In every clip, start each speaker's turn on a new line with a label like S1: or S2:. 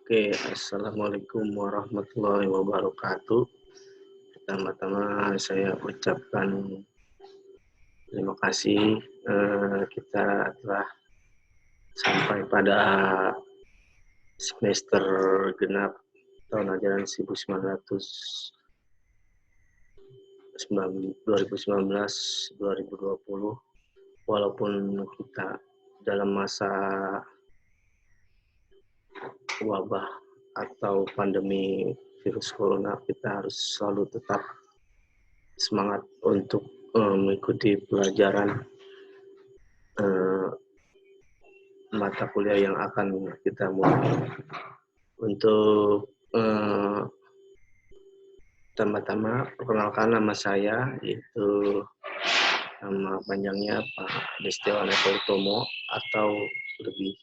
S1: Oke, assalamualaikum warahmatullahi wabarakatuh. Pertama-tama saya ucapkan terima kasih kita telah sampai pada semester genap tahun ajaran 2019-2020. Walaupun kita dalam masa wabah atau pandemi virus corona, kita harus selalu tetap semangat untuk mengikuti pelajaran mata kuliah yang akan kita mulai. Untuk pertama-tama perkenalkan nama saya, yaitu nama panjangnya Pak Destiwan Eko Utomo, atau lebih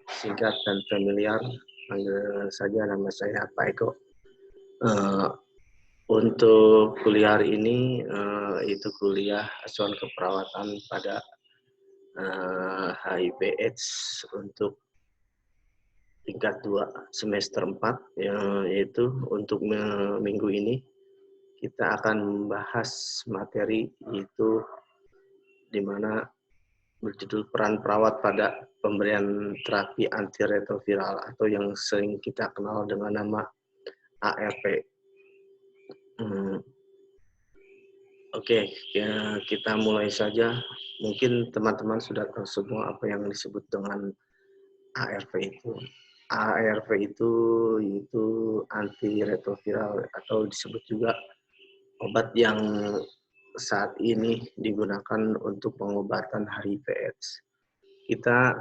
S1: singkat dan familiar panggil saja nama saya Pak Eko. Untuk kuliah hari ini itu kuliah asuhan keperawatan pada HIV/AIDS untuk tingkat 2 semester 4, yaitu untuk minggu ini kita akan membahas materi yaitu di mana berjudul peran perawat pada pemberian terapi antiretroviral atau yang sering kita kenal dengan nama ARV. Oke, kita mulai saja. Mungkin teman-teman sudah tahu semua apa yang disebut dengan ARV itu. ARV itu antiretroviral atau disebut juga obat yang saat ini digunakan untuk pengobatan HIV/AIDS. Kita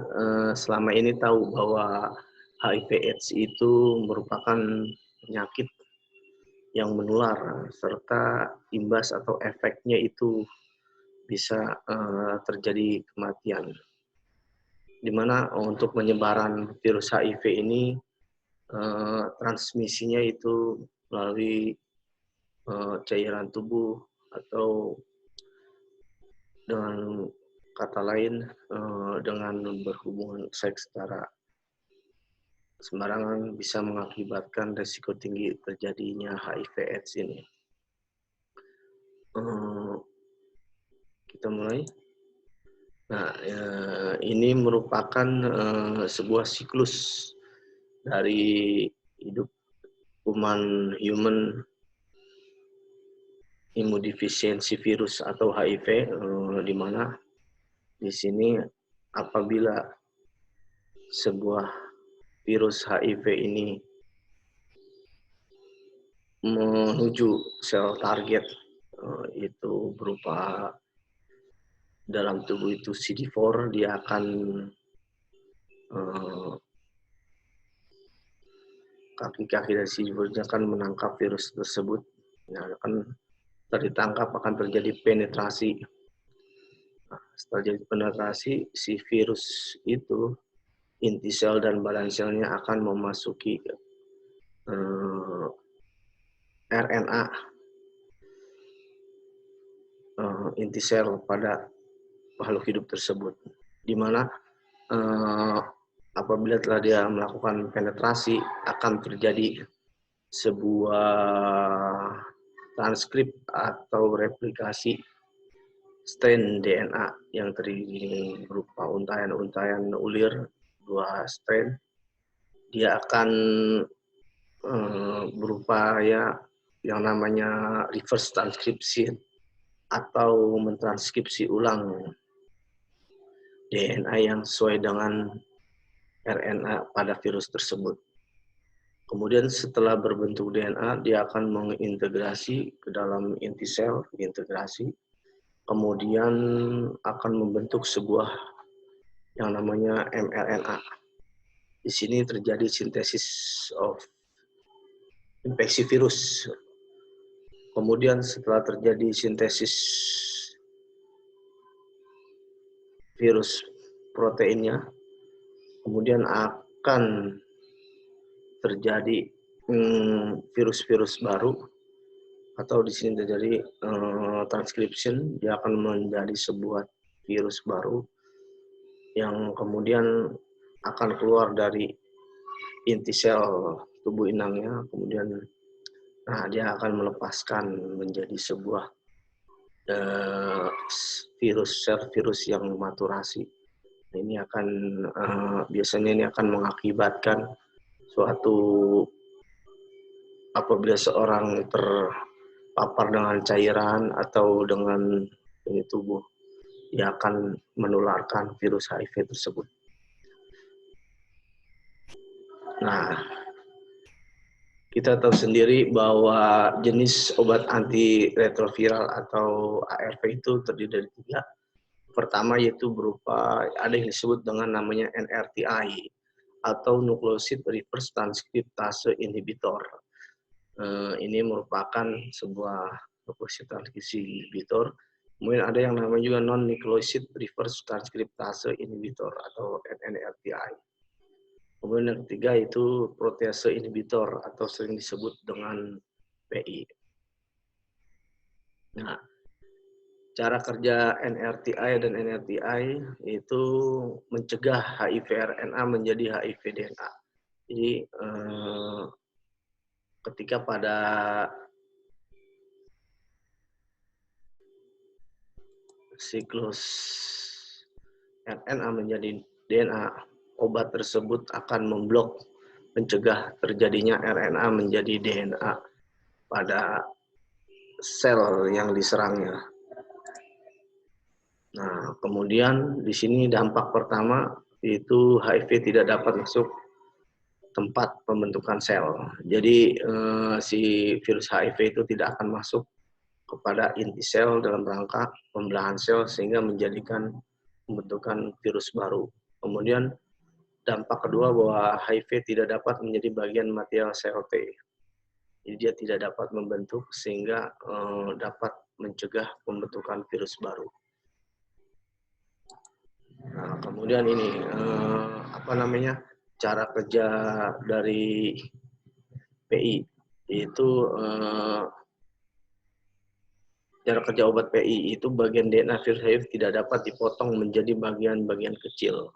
S1: selama ini tahu bahwa HIV/AIDS itu merupakan penyakit yang menular serta imbas atau efeknya itu bisa terjadi kematian. Di mana untuk penyebaran virus HIV ini transmisinya itu melalui cairan tubuh atau dengan kata lain dengan berhubungan seks secara sembarangan bisa mengakibatkan resiko tinggi terjadinya HIV/AIDS ini. Kita mulai. Nah, ini merupakan sebuah siklus dari hidup kuman human immunodeficiency virus atau HIV, di mana di sini apabila sebuah virus HIV ini menuju sel target, itu berupa dalam tubuh itu CD4, dia akan kaki-kaki dari CD4 akan menangkap virus tersebut. Nah, akan ditangkap, akan terjadi penetrasi. Nah, setelah jadi penetrasi, si virus itu inti sel dan badan selnya akan memasuki RNA inti sel pada makhluk hidup tersebut, di mana apabila telah dia melakukan penetrasi akan terjadi sebuah transkrip atau replikasi strain DNA yang terdiri berupa untayan-untayan ulir 2 strain. Dia akan berupaya yang namanya reverse transcription atau mentranskripsi ulang DNA yang sesuai dengan RNA pada virus tersebut. Kemudian setelah berbentuk DNA, dia akan mengintegrasi ke dalam inti sel, integrasi. Kemudian akan membentuk sebuah yang namanya mRNA. Di sini terjadi sintesis of infeksi virus. Kemudian setelah terjadi sintesis virus proteinnya, kemudian akan terjadi virus-virus baru, atau di sini terjadi transcription, dia akan menjadi sebuah virus baru yang kemudian akan keluar dari inti sel tubuh inangnya, kemudian dia akan melepaskan menjadi sebuah sel virus yang maturasi. Ini akan biasanya ini akan mengakibatkan suatu apabila seorang terpapar dengan cairan atau dengan ini tubuh, dia akan menularkan virus HIV tersebut. Nah, kita tahu sendiri bahwa jenis obat antiretroviral atau ARV itu terdiri dari 3. Pertama yaitu berupa ada yang disebut dengan namanya NRTI atau Nucleoside Reverse Transcriptase Inhibitor. Ini merupakan sebuah nucleoside transkripsi inhibitor. Kemudian ada yang namanya juga non-nucleoside reverse transcriptase inhibitor atau NNRTI. Kemudian yang ketiga itu protease inhibitor atau sering disebut dengan PI. Nah, cara kerja NRTI dan NRTI itu mencegah HIV RNA menjadi HIV DNA. Jadi ketika pada siklus RNA menjadi DNA, obat tersebut akan memblok mencegah terjadinya RNA menjadi DNA pada sel yang diserangnya. Nah, kemudian di sini dampak pertama itu HIV tidak dapat masuk tempat pembentukan sel. Jadi si virus HIV itu tidak akan masuk kepada inti sel dalam rangka pembelahan sel sehingga menjadikan pembentukan virus baru. Kemudian dampak kedua bahwa HIV tidak dapat menjadi bagian material sel T. Jadi dia tidak dapat membentuk sehingga dapat mencegah pembentukan virus baru. Nah, kemudian ini cara kerja dari PI itu cara kerja obat PI itu bagian DNA virus HIV tidak dapat dipotong menjadi bagian-bagian kecil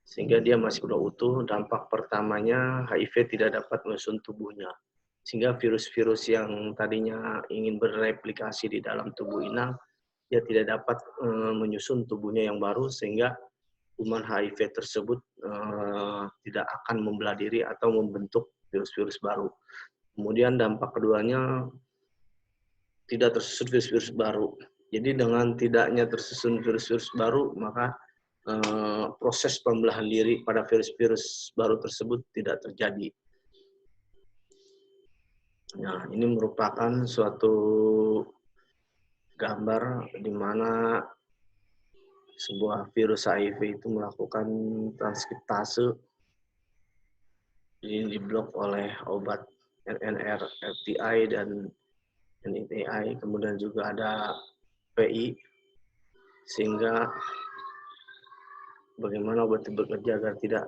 S1: sehingga dia masih udah utuh. Dampak pertamanya HIV tidak dapat menyusun tubuhnya sehingga virus-virus yang tadinya ingin bereplikasi di dalam tubuh inang dia tidak dapat menyusun tubuhnya yang baru sehingga kuman HIV tersebut tidak akan membelah diri atau membentuk virus-virus baru. Kemudian dampak keduanya tidak tersusun virus-virus baru. Jadi dengan tidaknya tersusun virus-virus baru, maka proses pembelahan diri pada virus-virus baru tersebut tidak terjadi. Nah, ini merupakan suatu gambar di mana sebuah virus HIV itu melakukan transkriptase ini diblok oleh obat NNRTI dan NITI, kemudian juga ada PI, sehingga bagaimana obat itu bekerja agar tidak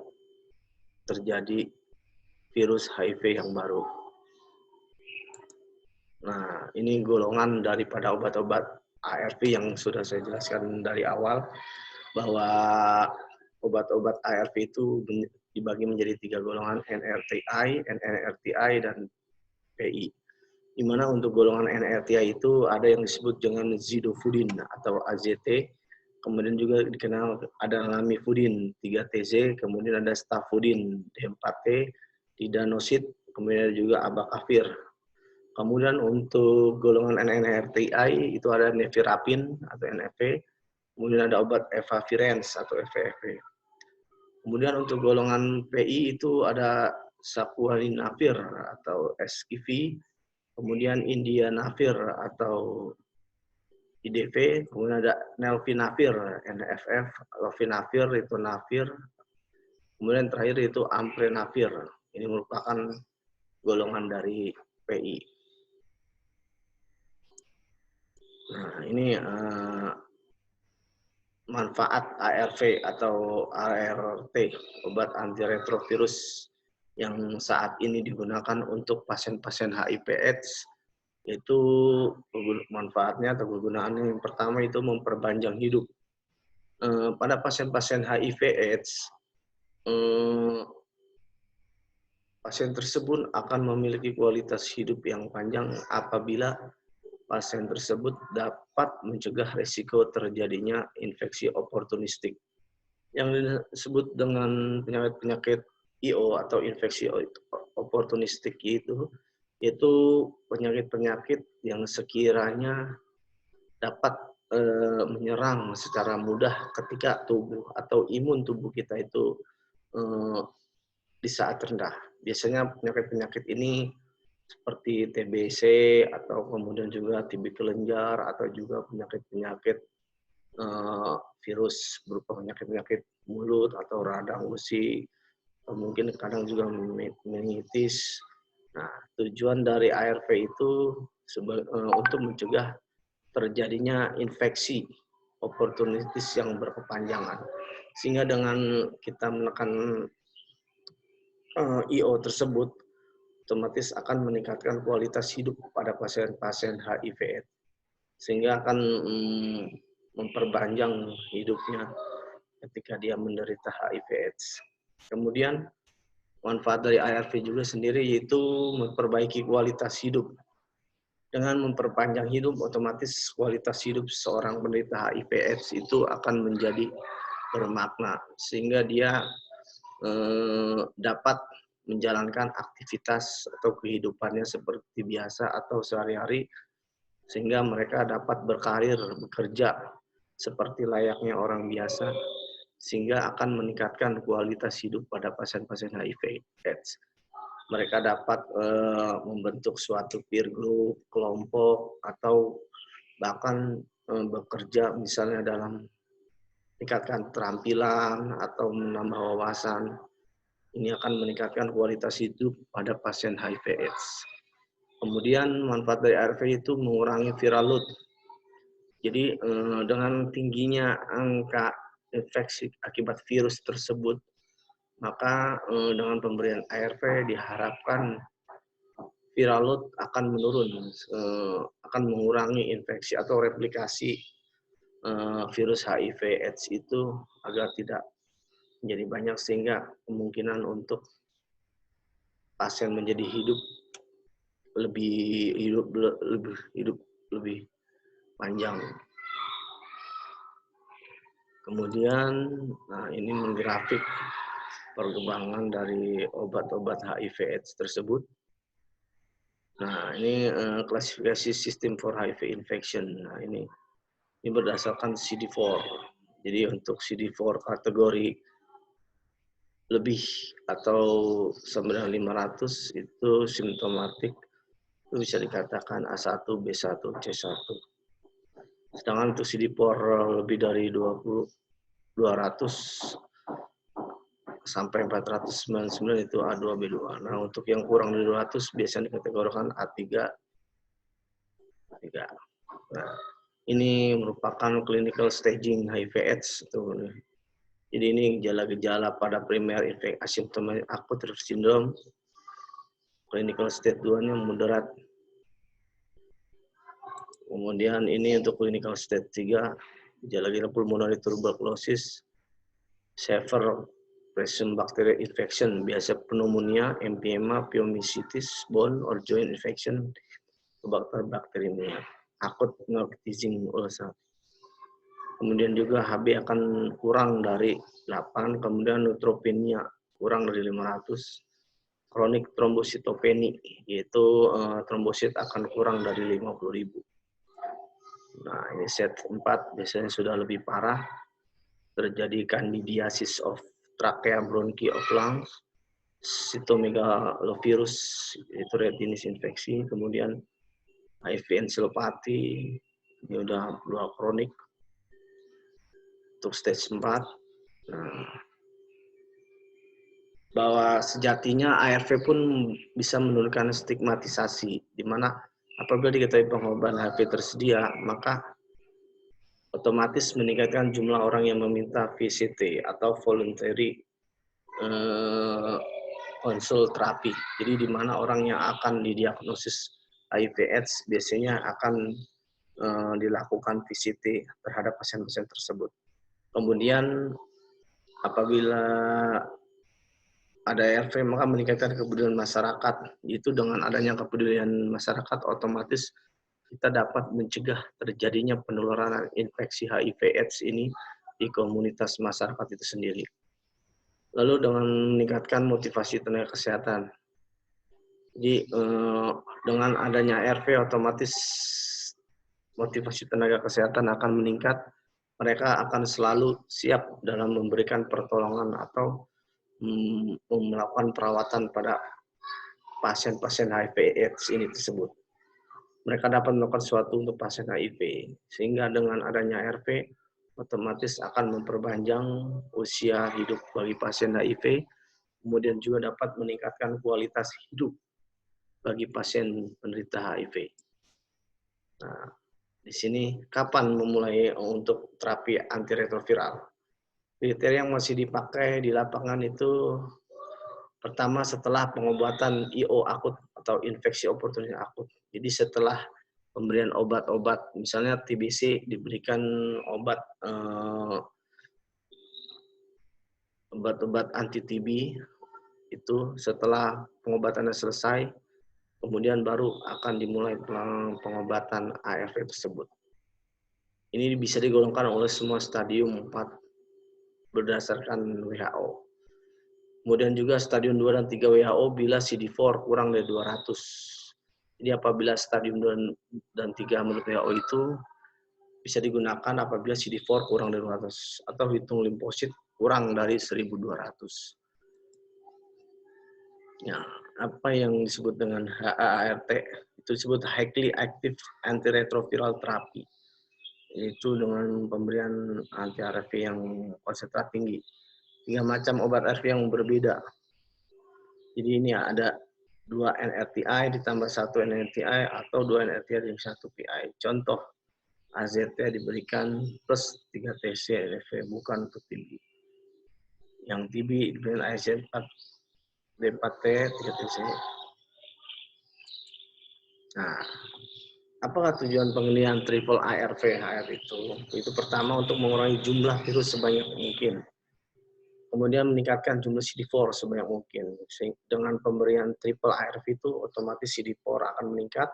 S1: terjadi virus HIV yang baru. Nah, ini golongan daripada obat-obat ARV yang sudah saya jelaskan dari awal, bahwa obat-obat ARV itu dibagi menjadi 3 golongan, NRTI, NNRTI, dan PI. Di mana untuk golongan NRTI itu ada yang disebut dengan zidofudin atau AZT, kemudian juga dikenal ada lamivudin 3TZ, kemudian ada stafudin D4T, tidanosid, kemudian juga abacavir. Kemudian untuk golongan NNRTI itu ada nevirapin atau NF, kemudian ada obat efavirenz atau FEV. Kemudian untuk golongan PI itu ada sacubitril atau SIV, kemudian indianavir atau IDV, kemudian ada nelfinavir NFF, lofinavir itu navir, kemudian terakhir itu amprenavir. Ini merupakan golongan dari PI. Nah, ini manfaat ARV atau ART, obat antiretrovirus yang saat ini digunakan untuk pasien-pasien HIV/AIDS, itu manfaatnya atau kegunaannya yang pertama itu memperpanjang hidup. Pada pasien-pasien HIV/AIDS, pasien tersebut akan memiliki kualitas hidup yang panjang apabila pasien tersebut dapat mencegah risiko terjadinya infeksi oportunistik. Yang disebut dengan penyakit-penyakit IO atau infeksi oportunistik yaitu penyakit-penyakit yang sekiranya dapat menyerang secara mudah ketika tubuh atau imun tubuh kita itu di saat rendah. Biasanya penyakit-penyakit ini seperti TBC atau kemudian juga TB kelenjar atau juga penyakit-penyakit virus berupa penyakit-penyakit mulut atau radang gusi, atau mungkin kadang juga meningitis. Nah, tujuan dari ARV itu untuk mencegah terjadinya infeksi oportunistis yang berkepanjangan. Sehingga dengan kita menekan IO tersebut, otomatis akan meningkatkan kualitas hidup pada pasien-pasien HIV/AIDS. Sehingga akan memperpanjang hidupnya ketika dia menderita HIV/AIDS. Kemudian manfaat dari ARV juga sendiri yaitu memperbaiki kualitas hidup. Dengan memperpanjang hidup, otomatis kualitas hidup seorang penderita HIV/AIDS itu akan menjadi bermakna, sehingga dia dapat menjalankan aktivitas atau kehidupannya seperti biasa atau sehari-hari, sehingga mereka dapat berkarir, bekerja seperti layaknya orang biasa, sehingga akan meningkatkan kualitas hidup pada pasien-pasien HIV/AIDS. Mereka dapat membentuk suatu peer group, kelompok, atau bahkan bekerja misalnya dalam meningkatkan keterampilan atau menambah wawasan. Ini akan meningkatkan kualitas hidup pada pasien HIV/AIDS. Kemudian manfaat dari ARV itu mengurangi viral load. Jadi dengan tingginya angka infeksi akibat virus tersebut, maka dengan pemberian ARV diharapkan viral load akan menurun, akan mengurangi infeksi atau replikasi virus HIV/AIDS itu agar tidak menjadi banyak, sehingga kemungkinan untuk pasien menjadi lebih panjang. Kemudian, ini menggrafik perkembangan dari obat-obat HIV/AIDS tersebut. Nah, ini klasifikasi sistem for HIV infection. Nah, ini berdasarkan CD4. Jadi untuk CD4 kategori lebih atau 9.500 itu simptomatik, itu bisa dikatakan A1, B1, C1. Sedangkan untuk CD4 lebih dari 200 sampai 499 itu A2, B2. Nah, untuk yang kurang dari 200 biasanya dikategorikan A3. Nah, ini merupakan clinical staging HIV/AIDS. Jadi ini gejala-gejala pada primer infeksi asimptomatik akut syndrome. Clinical stage 2-nya moderat. Kemudian ini untuk clinical stage 3, gejala-gejala pulmonary tuberculosis, severe present bacterial infection, biasa pneumonia, emphysema, pneumocystis, bone or joint infection, Bacteremia, akut pneumocystis ulcer. Kemudian juga HB akan kurang dari 8, kemudian neutropenia kurang dari 500, kronik trombositopeni, yaitu trombosit akan kurang dari 50.000. Nah, ini set 4 biasanya sudah lebih parah, terjadi candidiasis of trachea bronchi of lungs, cytomegalovirus, itu retinis infeksi, kemudian HIV encephalopathy, ini udah 2 kronik untuk stage 4. Nah, bahwa sejatinya ARV pun bisa menurunkan stigmatisasi, di mana apabila diketahui pengobatan HIV tersedia, maka otomatis meningkatkan jumlah orang yang meminta VCT atau voluntary konsul terapi. Jadi di mana orang yang akan didiagnosis HIV/AIDS biasanya akan dilakukan VCT terhadap pasien-pasien tersebut. Kemudian apabila ada ARV maka meningkatkan kepedulian masyarakat. Itu dengan adanya kepedulian masyarakat otomatis kita dapat mencegah terjadinya penularan infeksi HIV/AIDS ini di komunitas masyarakat itu sendiri. Lalu dengan meningkatkan motivasi tenaga kesehatan. Jadi dengan adanya ARV otomatis motivasi tenaga kesehatan akan meningkat. Mereka akan selalu siap dalam memberikan pertolongan atau melakukan perawatan pada pasien-pasien HIV/AIDS ini tersebut. Mereka dapat melakukan sesuatu untuk pasien HIV, sehingga dengan adanya ARV otomatis akan memperpanjang usia hidup bagi pasien HIV, kemudian juga dapat meningkatkan kualitas hidup bagi pasien penderita HIV. Nah, di sini kapan memulai untuk terapi antiretroviral? Kriteria yang masih dipakai di lapangan itu pertama setelah pengobatan IO akut atau infeksi oportunis akut. Jadi setelah pemberian obat-obat, misalnya TBC diberikan obat-obat anti TB itu setelah pengobatannya selesai, kemudian baru akan dimulai pengobatan ARV tersebut. Ini bisa digolongkan oleh semua stadium 4 berdasarkan WHO. Kemudian juga stadium 2 dan 3 WHO bila CD4 kurang dari 200. Jadi apabila stadium 2 dan 3 menurut WHO itu bisa digunakan apabila CD4 kurang dari 200 atau hitung limfosit kurang dari 1200. Ya, apa yang disebut dengan HAART itu disebut highly active antiretroviral therapy. Itu dengan pemberian anti ARV yang konsentrat tinggi. 3 macam obat ARV yang berbeda. Jadi ini ada 2 NRTI ditambah 1 NRTI atau 2 NRTI dan 1 PI. Contoh, AZT diberikan plus 3 TC LV, bukan untuk TB. Yang TB diberikan AZ4, D4T, 3 TC. Nah, apakah tujuan penggunaan triple ARV itu? Itu pertama untuk mengurangi jumlah virus sebanyak mungkin. Kemudian meningkatkan jumlah CD4 sebanyak mungkin. Dengan pemberian triple ARV itu otomatis CD4 akan meningkat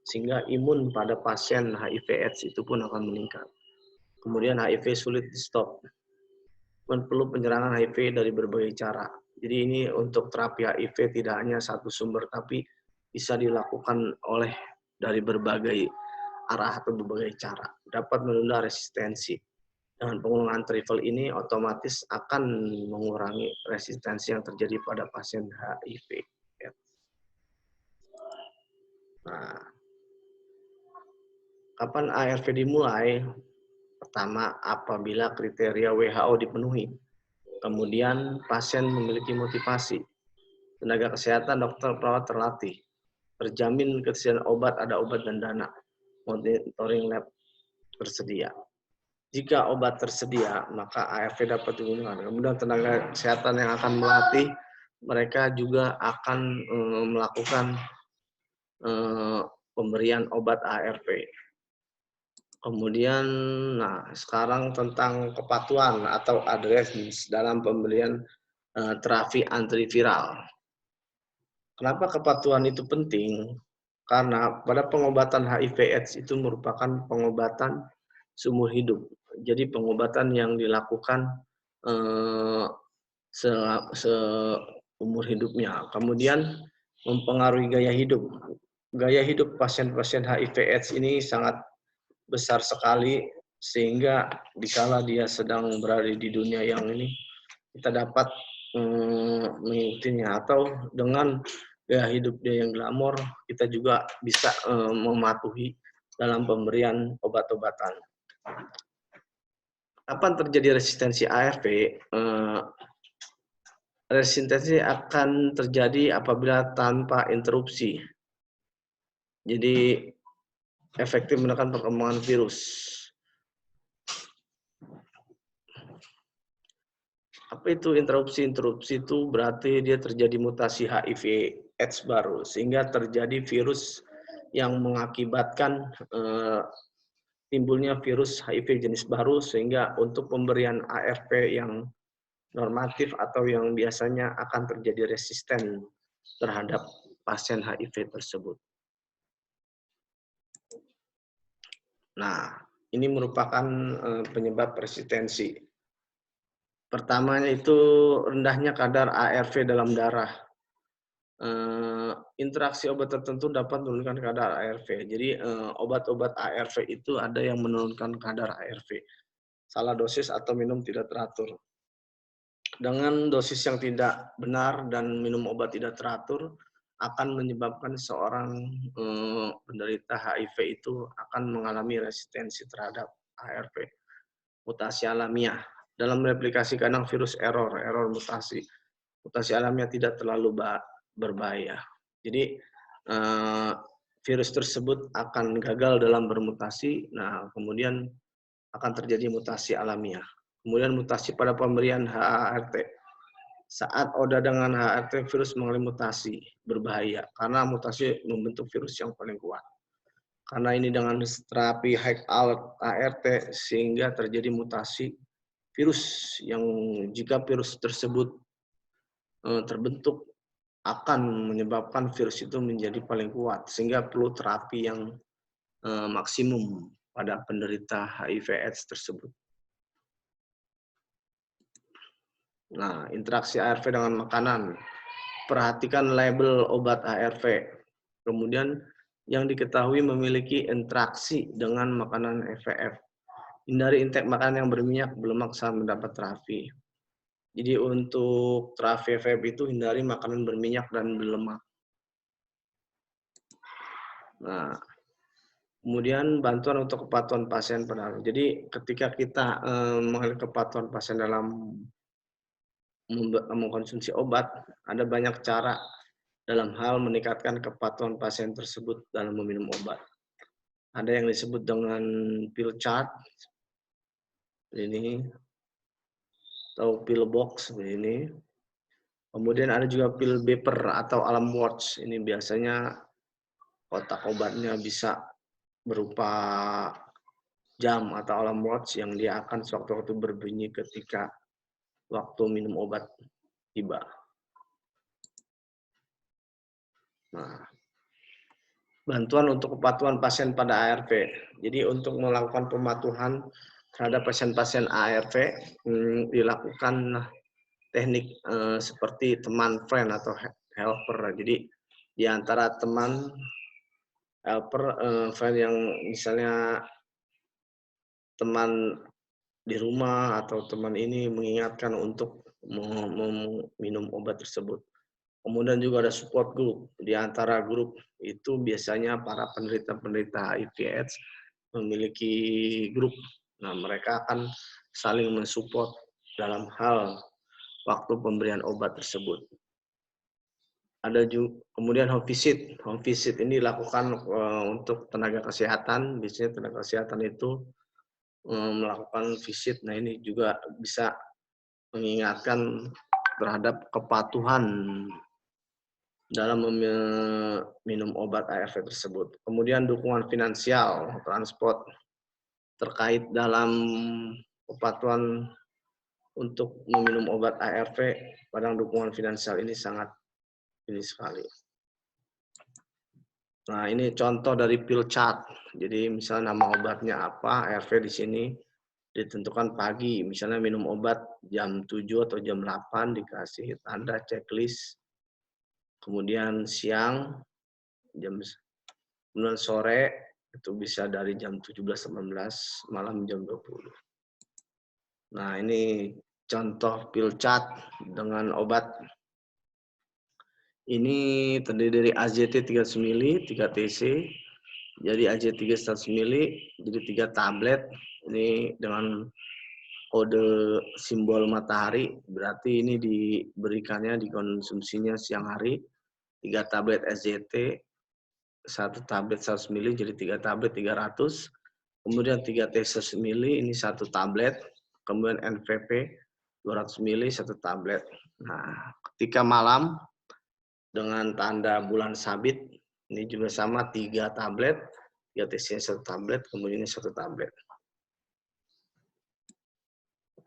S1: sehingga imun pada pasien HIV/AIDS itu pun akan meningkat. Kemudian HIV sulit di stop. Perlu penyerangan HIV dari berbagai cara. Jadi ini untuk terapi HIV tidak hanya satu sumber tapi bisa dilakukan oleh dari berbagai arah atau berbagai cara. Dapat menunda resistensi. Dengan penggunaan triple ini otomatis akan mengurangi resistensi yang terjadi pada pasien HIV. Nah, kapan ARV dimulai? Pertama, apabila kriteria WHO dipenuhi. Kemudian pasien memiliki motivasi. Tenaga kesehatan, dokter, perawat terlatih. Terjamin ketersediaan obat, ada obat dan dana. Monitoring lab tersedia. Jika obat tersedia, maka ARV dapat digunakan. Kemudian tenaga kesehatan yang akan melatih, mereka juga akan melakukan pemberian obat ARV. Kemudian, nah sekarang tentang kepatuhan atau adherence dalam pemberian terapi antiviral. Kenapa kepatuhan itu penting? Karena pada pengobatan HIV/AIDS itu merupakan pengobatan seumur hidup. Jadi pengobatan yang dilakukan seumur hidupnya. Kemudian mempengaruhi gaya hidup. Gaya hidup pasien-pasien HIV/AIDS ini sangat besar sekali sehingga dikala dia sedang berada di dunia yang ini kita dapat mengikutinya atau dengan gaya hidup dia yang glamor kita juga bisa mematuhi dalam pemberian obat-obatan. Kapan terjadi resistensi ARV? Resistensi akan terjadi apabila tanpa interupsi. Jadi efektif menekan perkembangan virus. Apa itu interupsi? Interupsi itu berarti dia terjadi mutasi HIV/AIDS baru, sehingga terjadi virus yang mengakibatkan timbulnya virus HIV jenis baru, sehingga untuk pemberian ARV yang normatif atau yang biasanya akan terjadi resisten terhadap pasien HIV tersebut. Nah, ini merupakan penyebab resistensi. Pertamanya itu rendahnya kadar ARV dalam darah. Interaksi obat tertentu dapat menurunkan kadar ARV. Jadi obat-obat ARV itu ada yang menurunkan kadar ARV. Salah dosis atau minum tidak teratur. Dengan dosis yang tidak benar dan minum obat tidak teratur akan menyebabkan seorang penderita HIV itu akan mengalami resistensi terhadap ARV. Mutasi alamiah. Dalam replikasi kadang virus error mutasi. Mutasi alamiah tidak terlalu berbahaya. Jadi virus tersebut akan gagal dalam bermutasi. Nah, kemudian akan terjadi mutasi alamiah. Kemudian mutasi pada pemberian HART. Saat ODA dengan HART, virus mengalami mutasi berbahaya karena mutasi membentuk virus yang paling kuat. Karena ini dengan terapi high out ART sehingga terjadi mutasi virus yang jika virus tersebut terbentuk akan menyebabkan virus itu menjadi paling kuat sehingga perlu terapi yang maksimum pada penderita HIV/AIDS tersebut. Nah, interaksi ARV dengan makanan. Perhatikan label obat ARV. Kemudian yang diketahui memiliki interaksi dengan makanan FVF. Hindari intake makanan yang berminyak, berlemak saat mendapat terapi. Jadi untuk terapi FVF itu hindari makanan berminyak dan berlemak. Nah, kemudian bantuan untuk kepatuhan pasien pada. Jadi ketika kita mengalami kepatuhan pasien dalam mengkonsumsi obat, ada banyak cara dalam hal meningkatkan kepatuhan pasien tersebut dalam meminum obat. Ada yang disebut dengan pill chart, ini, atau pill box seperti ini. Kemudian ada juga pill beeper atau alarm watch. Ini biasanya kotak obatnya bisa berupa jam atau alarm watch yang dia akan sewaktu-waktu berbunyi ketika waktu minum obat tiba. Nah, bantuan untuk kepatuhan pasien pada ARV. Jadi untuk melakukan pematuhan terhadap pasien-pasien ARV dilakukan teknik seperti teman friend atau helper. Jadi di antara teman helper friend yang misalnya teman di rumah atau teman ini mengingatkan untuk minum obat tersebut. Kemudian juga ada support group. Di antara grup itu biasanya para penderita-penderita HIV/AIDS memiliki grup. Nah, mereka akan saling mensupport dalam hal waktu pemberian obat tersebut. Ada juga kemudian home visit. Home visit ini dilakukan untuk tenaga kesehatan. Biasanya tenaga kesehatan itu melakukan visit. Nah, ini juga bisa mengingatkan terhadap kepatuhan dalam minum obat ARV tersebut. Kemudian dukungan finansial, transport terkait dalam kepatuhan untuk meminum obat ARV, padahal dukungan finansial ini sangat ini sekali. Nah, ini contoh dari pill chart. Jadi misalnya nama obatnya apa, ARV di sini ditentukan pagi, misalnya minum obat jam 7 atau jam 8 dikasih tanda checklist. Kemudian siang kemudian sore itu bisa dari jam 17-18, malam jam 20. Nah, ini contoh pill chart dengan obat. Ini terdiri dari AZT 300 ml, 3 TC. Jadi AZT 100 ml, jadi 3 tablet. Ini dengan kode simbol matahari, berarti ini diberikannya, dikonsumsinya siang hari. 3 tablet SJT, 1 tablet 100 ml, jadi 3 tablet 300. Kemudian 3 T 100 ml, ini 1 tablet. Kemudian NVP 200 ml, 1 tablet. Nah, ketika malam dengan tanda bulan sabit, ini juga sama 3 tablet, 3 TC 1 tablet, kemudian ini 1 tablet.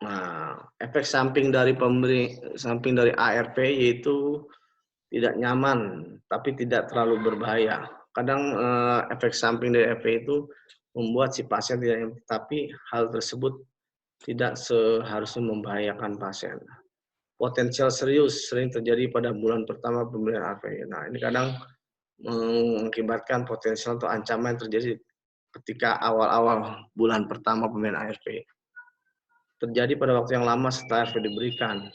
S1: Nah, efek samping dari ARV yaitu tidak nyaman, tapi tidak terlalu berbahaya. Kadang efek samping dari ARV itu membuat si pasien tidak nyaman, tapi hal tersebut tidak seharusnya membahayakan pasien. Potensial serius sering terjadi pada bulan pertama pemberian ARV. Nah, ini kadang mengakibatkan potensial atau ancaman yang terjadi ketika awal-awal bulan pertama pemberian ARV. Terjadi pada waktu yang lama setelah ARV diberikan.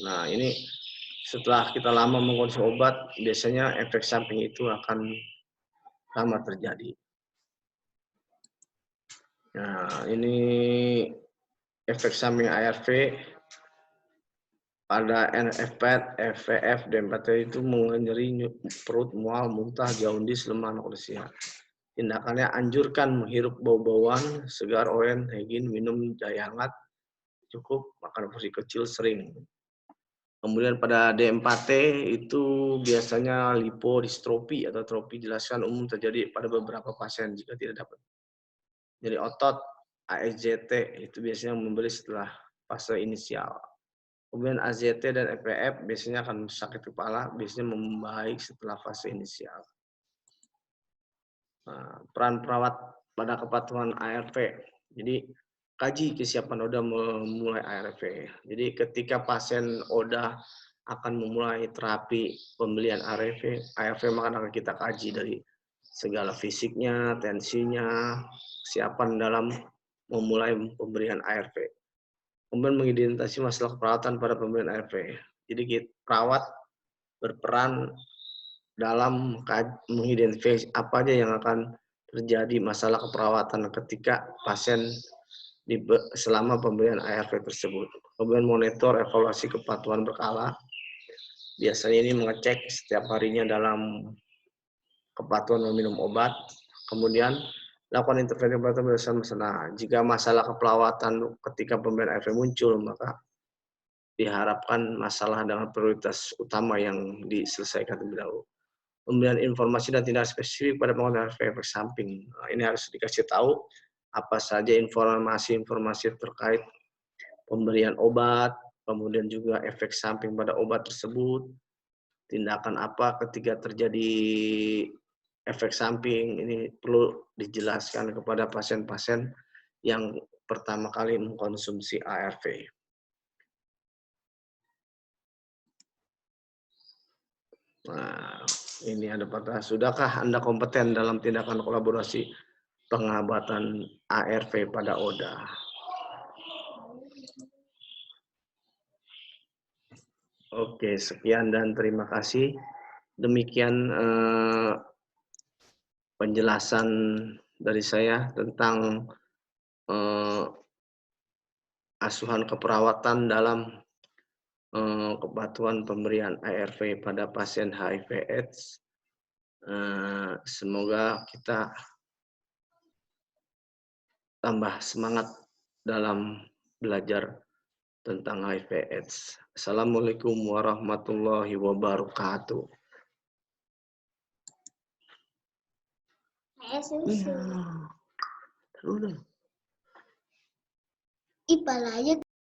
S1: Nah, ini setelah kita lama mengkonsumsi obat, biasanya efek samping itu akan lama terjadi. Nah, ini efek samping ARV pada NFPAT, FVF, dan baterai itu nyeri perut, mual, muntah, jaundice, lemah, anoreksia. Tindakannya anjurkan menghirup bau-bauan, segar, oren, higien, minum jahe hangat, cukup, makan porsi kecil, sering. Kemudian pada D4T itu biasanya lipodistrofi atau trofi jelaskan umum terjadi pada beberapa pasien jika tidak dapat. Jadi otot ASJT itu biasanya membeli setelah fase inisial. Kemudian AZT dan EPF biasanya akan sakit kepala, biasanya membaik setelah fase inisial. Nah, peran perawat pada kepatuhan ARV. Jadi kaji kesiapan ODA memulai ARV. Jadi ketika pasien ODA akan memulai terapi pembelian ARV maka akan kita kaji dari segala fisiknya, tensinya, kesiapan dalam memulai pemberian ARV. Kemudian mengidentifikasi masalah keperawatan pada pemberian ARV. Jadi perawat berperan dalam mengidentifikasi apa aja yang akan terjadi masalah keperawatan ketika pasien selama pemberian ARV tersebut. Kemudian monitor evaluasi kepatuhan berkala. Biasanya ini mengecek setiap harinya dalam kepatuhan meminum obat. Kemudian lakukan intervensi kepatuhan berdasarkan masalah. Jika masalah keperawatan ketika pemberian ARV muncul, maka diharapkan masalah dengan prioritas utama yang diselesaikan terlebih dahulu. Pemberian informasi dan tindakan spesifik pada pengobatan efek samping. Nah, ini harus dikasih tahu apa saja informasi-informasi terkait pemberian obat, kemudian juga efek samping pada obat tersebut, tindakan apa ketika terjadi efek samping. Ini perlu dijelaskan kepada pasien-pasien yang pertama kali mengkonsumsi ARV. Nah, ini ada pertanyaan. Sudahkah Anda kompeten dalam tindakan kolaborasi pengobatan ARV pada ODA? Oke, sekian dan terima kasih. Demikian penjelasan dari saya tentang asuhan keperawatan dalam kepatuhan pemberian ARV pada pasien HIV/AIDS. Semoga kita tambah semangat dalam belajar tentang HIV/AIDS. Assalamualaikum warahmatullahi wabarakatuh.
S2: Ipal aja